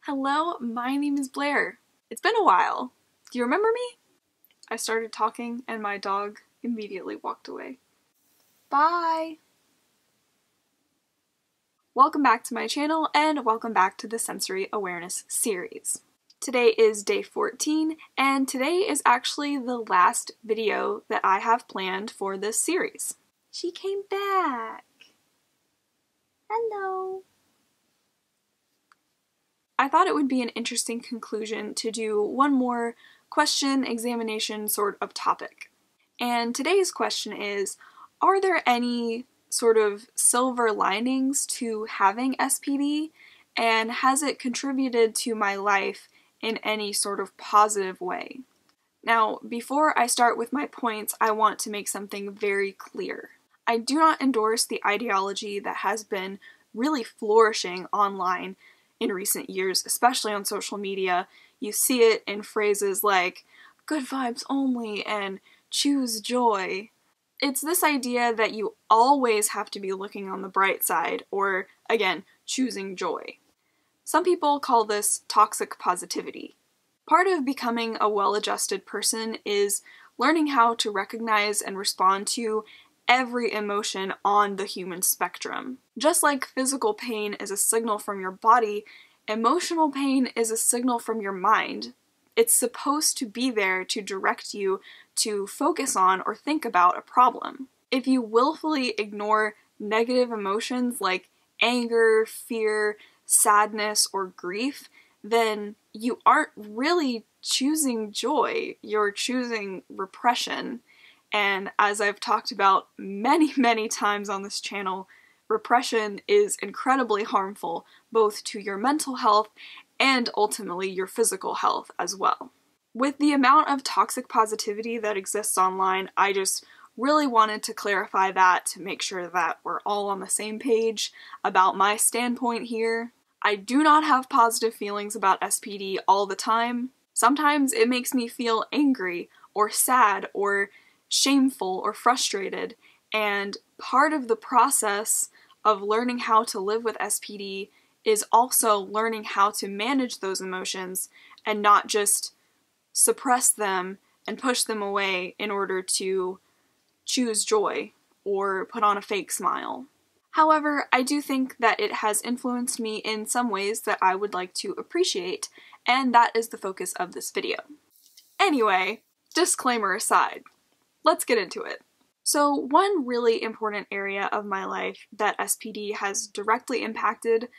Hello, my name is Blair. It's been a while. Do you remember me? I started talking and my dog immediately walked away. Bye! Welcome back to my channel and welcome back to the Sensory Awareness series. Today is day 14 and today is actually the last video that I have planned for this series. She came back! Hello! I thought it would be an interesting conclusion to do one more question examination sort of topic. And today's question is, are there any sort of silver linings to having SPD, and has it contributed to my life in any sort of positive way? Now, before I start with my points, I want to make something very clear. I do not endorse the ideology that has been really flourishing online in recent years, especially on social media. You see it in phrases like good vibes only and choose joy. It's this idea that you always have to be looking on the bright side, or again, choosing joy. Some people call this toxic positivity. Part of becoming a well-adjusted person is learning how to recognize and respond to every emotion on the human spectrum. Just like physical pain is a signal from your body, emotional pain is a signal from your mind. It's supposed to be there to direct you to focus on or think about a problem. If you willfully ignore negative emotions like anger, fear, sadness, or grief, then you aren't really choosing joy, you're choosing repression. And as I've talked about many times on this channel, repression is incredibly harmful both to your mental health and ultimately your physical health as well. With the amount of toxic positivity that exists online, I just really wanted to clarify that to make sure that we're all on the same page about my standpoint here. I do not have positive feelings about SPD all the time. Sometimes it makes me feel angry or sad or shameful or frustrated, and part of the process of learning how to live with SPD is also learning how to manage those emotions and not just suppress them and push them away in order to choose joy or put on a fake smile. However, I do think that it has influenced me in some ways that I would like to appreciate, and that is the focus of this video. Anyway, disclaimer aside, let's get into it. So one really important area of my life that SPD has directly impacted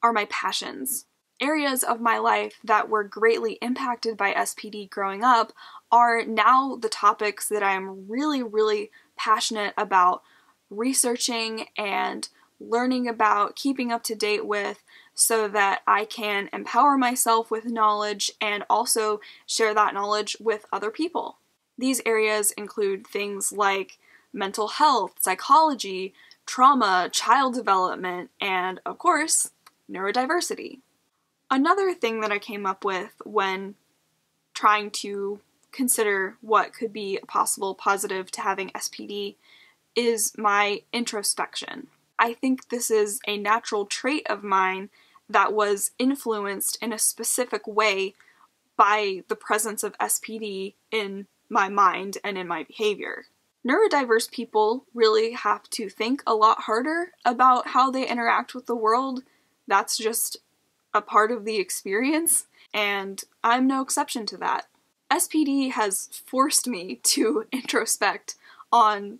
are my passions. Areas of my life that were greatly impacted by SPD growing up are now the topics that I am really passionate about researching and learning about, keeping up to date with, so that I can empower myself with knowledge and also share that knowledge with other people. These areas include things like mental health, psychology, trauma, child development, and, of course, neurodiversity. Another thing that I came up with when trying to consider what could be a possible positive to having SPD is my introspection. I think this is a natural trait of mine that was influenced in a specific way by the presence of SPD in my mind and in my behavior. Neurodiverse people really have to think a lot harder about how they interact with the world. That's just a part of the experience, and I'm no exception to that. SPD has forced me to introspect on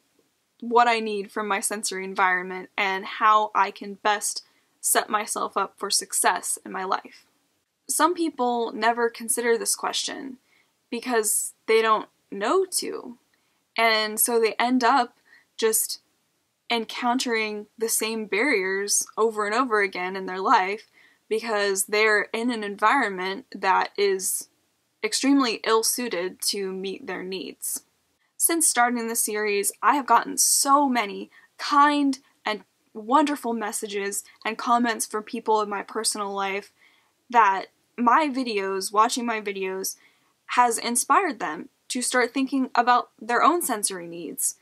what I need from my sensory environment and how I can best set myself up for success in my life. Some people never consider this question because they don't know to, and so they end up just encountering the same barriers over and over again in their life because they're in an environment that is extremely ill-suited to meet their needs. Since starting the series, I have gotten so many kind and wonderful messages and comments from people in my personal life that my videos, watching my videos, has inspired them to start thinking about their own sensory needs.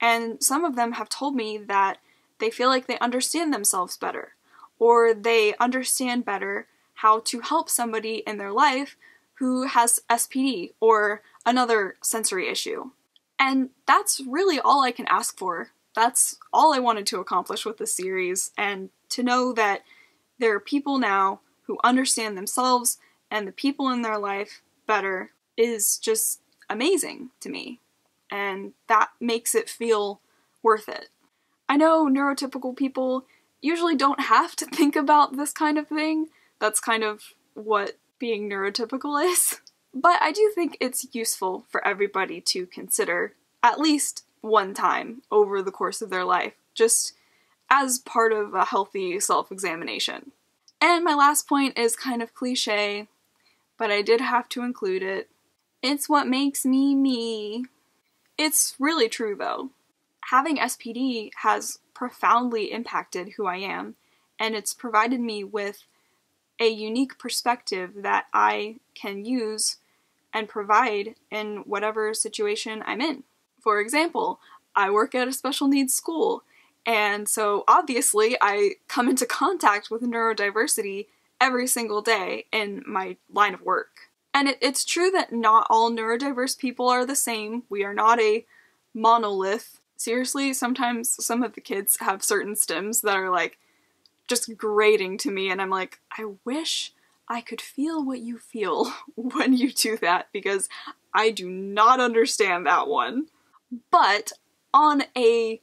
And some of them have told me that they feel like they understand themselves better, or they understand better how to help somebody in their life who has SPD or another sensory issue. And that's really all I can ask for. That's all I wanted to accomplish with this series, and to know that there are people now who understand themselves and the people in their life better is just amazing to me. And that makes it feel worth it. I know neurotypical people usually don't have to think about this kind of thing. That's kind of what being neurotypical is. But I do think it's useful for everybody to consider at least one time over the course of their life, just as part of a healthy self-examination. And my last point is kind of cliche, but I did have to include it. It's what makes me me. It's really true though. Having SPD has profoundly impacted who I am, and it's provided me with a unique perspective that I can use and provide in whatever situation I'm in. For example, I work at a special needs school, and so obviously I come into contact with neurodiversity every single day in my line of work. And it's true that not all neurodiverse people are the same. We are not a monolith. Seriously, sometimes some of the kids have certain stims that are like just grating to me, and I'm like, I wish I could feel what you feel when you do that, because I do not understand that one. But on a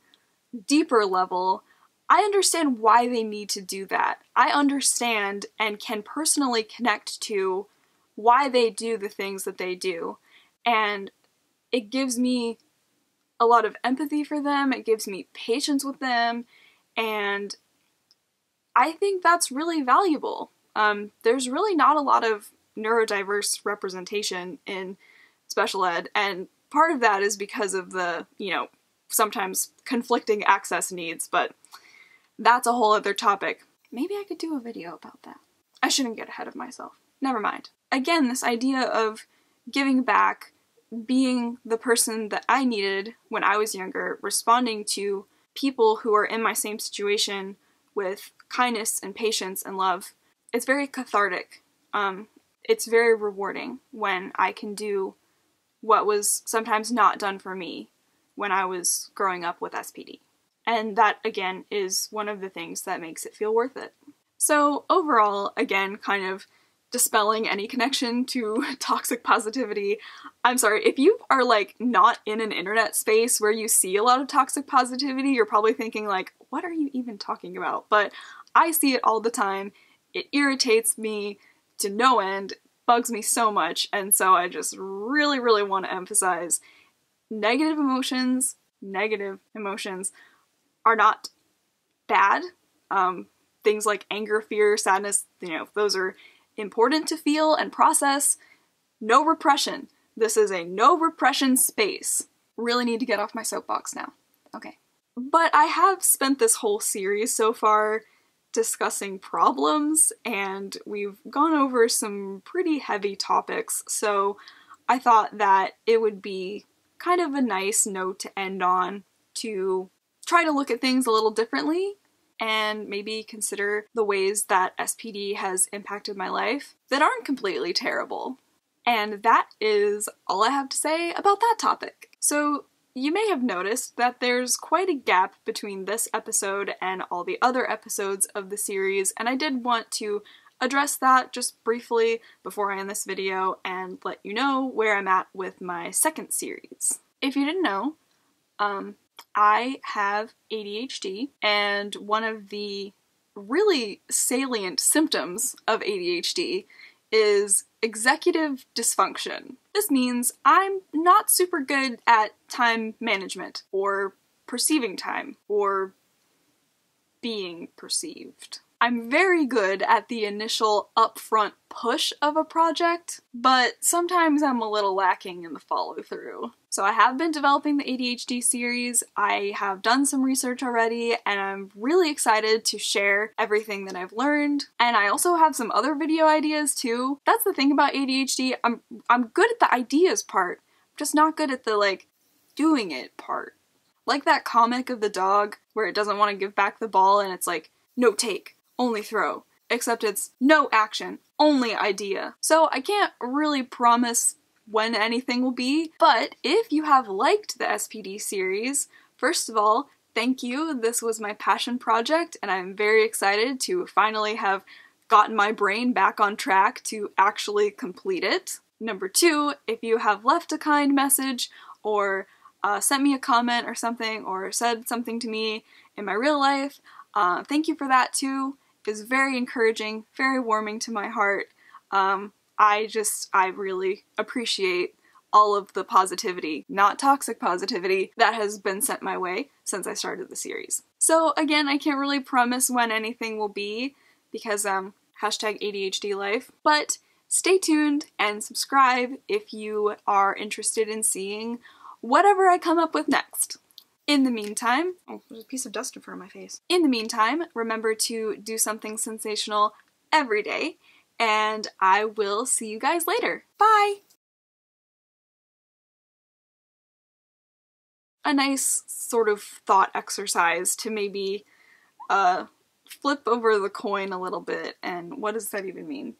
deeper level, I understand why they need to do that. I understand and can personally connect to why they do the things that they do. And it gives me a lot of empathy for them, it gives me patience with them, and I think that's really valuable. There's really not a lot of neurodiverse representation in special ed, and part of that is because of the, sometimes conflicting access needs, but that's a whole other topic. Maybe I could do a video about that. I shouldn't get ahead of myself. Never mind. Again, this idea of giving back, being the person that I needed when I was younger, responding to people who are in my same situation with kindness and patience and love, it's very cathartic. It's very rewarding when I can do what was sometimes not done for me when I was growing up with SPD. And that, again, is one of the things that makes it feel worth it. So overall, again, kind of dispelling any connection to toxic positivity. I'm sorry, if you are not in an internet space where you see a lot of toxic positivity, you're probably thinking what are you even talking about? But I see it all the time. It irritates me to no end, bugs me so much, and so I just really, really want to emphasize negative emotions are not bad. Things like anger, fear, sadness, those are important to feel and process. No repression. This is a no repression space. Really need to get off my soapbox now. Okay. But I have spent this whole series so far discussing problems, and we've gone over some pretty heavy topics, so I thought that it would be kind of a nice note to end on, to try to look at things a little differently and maybe consider the ways that SPD has impacted my life that aren't completely terrible. And that is all I have to say about that topic. So you may have noticed that there's quite a gap between this episode and all the other episodes of the series, and I did want to address that just briefly before I end this video and let you know where I'm at with my second series. If you didn't know, I have ADHD, and one of the really salient symptoms of ADHD is executive dysfunction. This means I'm not super good at time management, or perceiving time, or being perceived. I'm very good at the initial upfront push of a project, but sometimes I'm a little lacking in the follow-through. So I have been developing the ADHD series, I have done some research already, and I'm really excited to share everything that I've learned. And I also have some other video ideas too. That's the thing about ADHD, I'm good at the ideas part, I'm just not good at the doing it part. Like that comic of the dog where it doesn't want to give back the ball and it's like, no take, only throw. except it's no action, only idea. So I can't really promise when anything will be, but if you have liked the SPD series, first of all, thank you. This was my passion project, and I'm very excited to finally have gotten my brain back on track to actually complete it. Number two, if you have left a kind message or sent me a comment or something or said something to me in my real life, thank you for that too. It's very encouraging, very warming to my heart. I really appreciate all of the positivity, not toxic positivity, that has been sent my way since I started the series. So again, I can't really promise when anything will be because hashtag ADHD life, but stay tuned and subscribe if you are interested in seeing whatever I come up with next. In the meantime, oh, there's a piece of dust in front of my face. In the meantime, remember to do something sensational every day, and I will see you guys later. Bye! A nice sort of thought exercise to maybe flip over the coin a little bit, and what does that even mean?